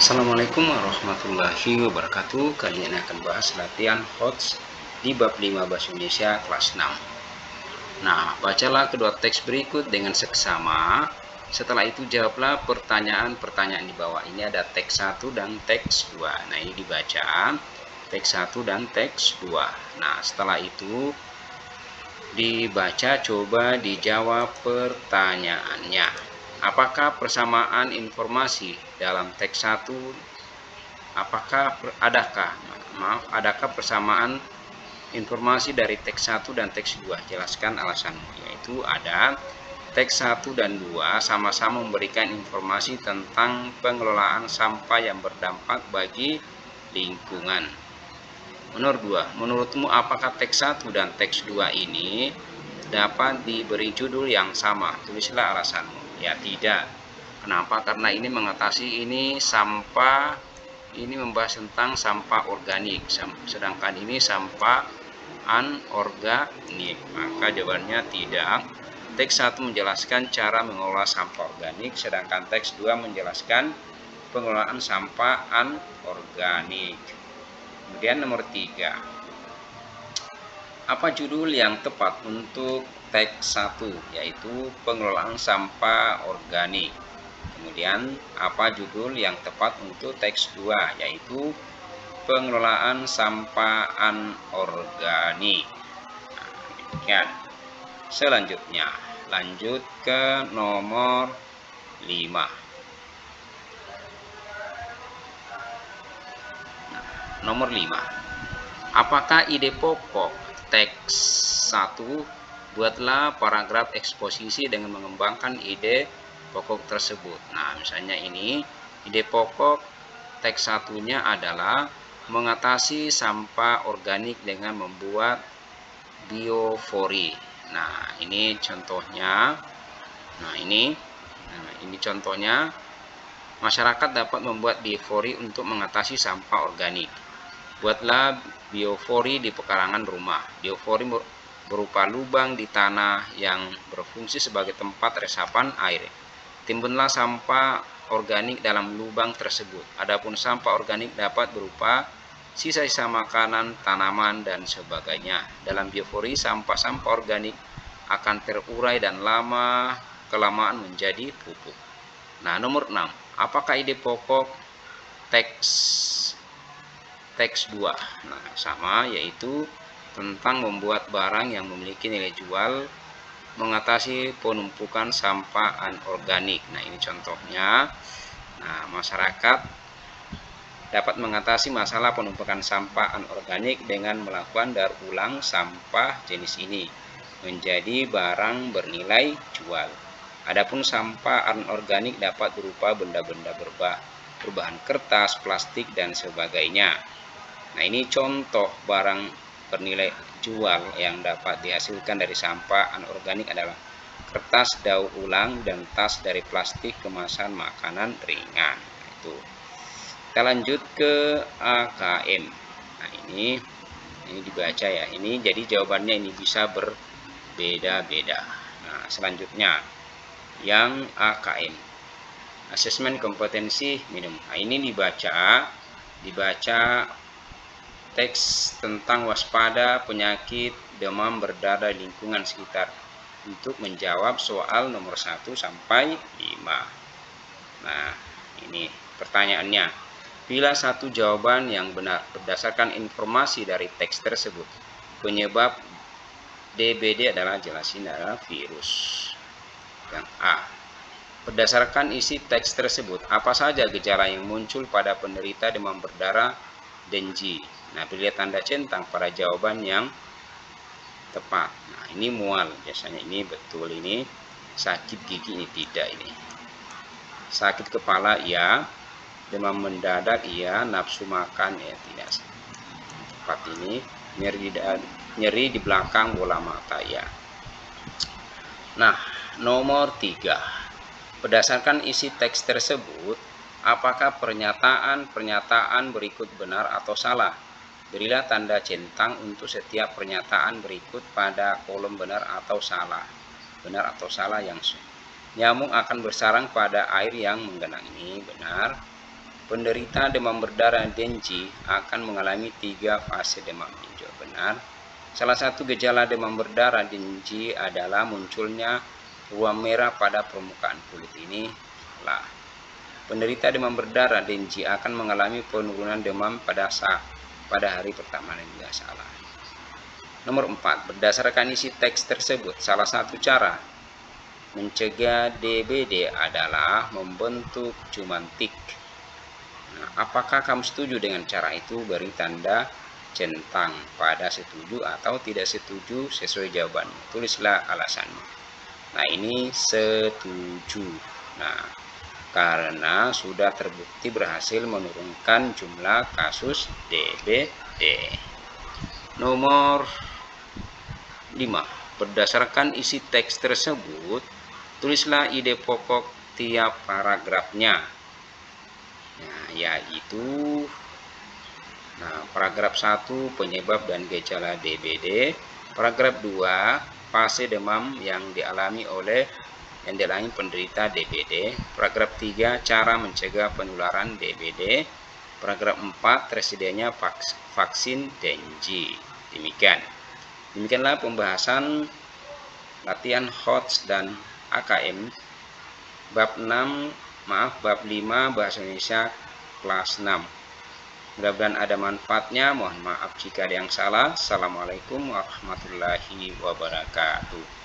Assalamualaikum warahmatullahi wabarakatuh. Kali ini akan bahas latihan HOTS di bab 5 Bahasa Indonesia kelas 6. Nah, bacalah kedua teks berikut dengan seksama. Setelah itu jawablah pertanyaan-pertanyaan di bawah. Ini ada teks 1 dan teks 2. Nah, ini dibaca teks 1 dan teks 2. Nah, setelah itu dibaca, coba dijawab pertanyaannya. Apakah persamaan informasi dalam teks 1? Adakah persamaan informasi dari teks 1 dan teks 2? Jelaskan alasanmu. Yaitu ada teks 1 dan 2 sama-sama memberikan informasi tentang pengelolaan sampah yang berdampak bagi lingkungan. Menurutmu apakah teks 1 dan teks 2 ini dapat diberi judul yang sama? Tulislah alasanmu. Ya, tidak. Kenapa? Karena ini mengatasi sampah, ini membahas tentang sampah organik, sedangkan ini sampah anorganik. Maka jawabannya tidak. Teks 1 menjelaskan cara mengelola sampah organik, sedangkan teks 2 menjelaskan pengelolaan sampah anorganik. Kemudian nomor 3. Apa judul yang tepat untuk teks 1? Yaitu pengelolaan sampah organik. Kemudian apa judul yang tepat untuk teks 2? Yaitu pengelolaan sampah anorganik. Nah, demikian. Selanjutnya, lanjut ke nomor 5. Nomor 5. Apakah ide pokok teks 1? Buatlah paragraf eksposisi dengan mengembangkan ide pokok tersebut. Nah, misalnya ini ide pokok teks 1-nya adalah mengatasi sampah organik dengan membuat biofori. Nah, ini contohnya. Nah, ini contohnya. Masyarakat dapat membuat biofori untuk mengatasi sampah organik. Buatlah biofori di pekarangan rumah. Biofori berupa lubang di tanah yang berfungsi sebagai tempat resapan air. Timbunlah sampah organik dalam lubang tersebut. Adapun sampah organik dapat berupa sisa-sisa makanan, tanaman, dan sebagainya. Dalam biofori, sampah-sampah organik akan terurai dan kelamaan menjadi pupuk. Nah, nomor 6. Apakah ide pokok teks 2? Nah, sama, yaitu tentang membuat barang yang memiliki nilai jual, mengatasi penumpukan sampah anorganik. Nah, ini contohnya. Nah, masyarakat dapat mengatasi masalah penumpukan sampah anorganik dengan melakukan daur ulang sampah jenis ini menjadi barang bernilai jual. Adapun sampah anorganik dapat berupa benda-benda berbahan kertas, plastik, dan sebagainya. Nah, ini contoh barang bernilai jual yang dapat dihasilkan dari sampah anorganik adalah kertas daur ulang dan tas dari plastik kemasan makanan ringan. Itu. Kita lanjut ke AKM. Nah, ini dibaca ya. Ini jadi jawabannya ini bisa berbeda-beda. Nah, selanjutnya yang AKM, asesmen kompetensi minum. Nah, ini dibaca teks tentang waspada penyakit demam berdarah di lingkungan sekitar untuk menjawab soal nomor 1 sampai 5. Nah, ini pertanyaannya. Pilih satu jawaban yang benar berdasarkan informasi dari teks tersebut. Penyebab DBD adalah, jelasin, adalah virus. Yang A. Berdasarkan isi teks tersebut, apa saja gejala yang muncul pada penderita demam berdarah Dengue? Nah, pilih tanda centang pada jawaban yang tepat. Nah, ini mual, biasanya ini betul, ini sakit gigi, ini tidak, ini sakit kepala, iya. Demam mendadak, iya. Nafsu makan, ya, tidak. Tepat ini. Nyeri di belakang bola mata, ya. Nah, nomor 3. Berdasarkan isi teks tersebut, apakah pernyataan berikut benar atau salah? Berilah tanda centang untuk setiap pernyataan berikut pada kolom benar atau salah. Benar atau salah yang nyamuk akan bersarang pada air yang menggenang, ini benar. penderita demam berdarah Dengue akan mengalami 3 fase demam. Jawab benar. Salah satu gejala demam berdarah Dengue adalah munculnya ruam merah pada permukaan kulit. Ini salah. Penderita demam berdarah Dengue akan mengalami penurunan demam pada hari pertama. Ini salah. Nomor 4. Berdasarkan isi teks tersebut, salah satu cara mencegah DBD adalah membentuk jumantik. Nah, apakah kamu setuju dengan cara itu? Beri tanda centang pada setuju atau tidak setuju sesuai jawabanmu. Tulislah alasanmu. Nah, ini setuju. Nah, karena sudah terbukti berhasil menurunkan jumlah kasus DBD. Nomor 5. Berdasarkan isi teks tersebut, tulislah ide pokok tiap paragrafnya. Nah, yaitu paragraf 1 penyebab dan gejala DBD, paragraf 2 fase demam yang dialami penderita DBD, paragraf 3 cara mencegah penularan DBD, paragraf 4 tersedianya vaksin Dengue. Demikianlah pembahasan latihan HOTS dan AKM bab 5 bahasa Indonesia kelas 6. Mudah-mudahan ada manfaatnya. Mohon maaf jika ada yang salah. Assalamualaikum warahmatullahi wabarakatuh.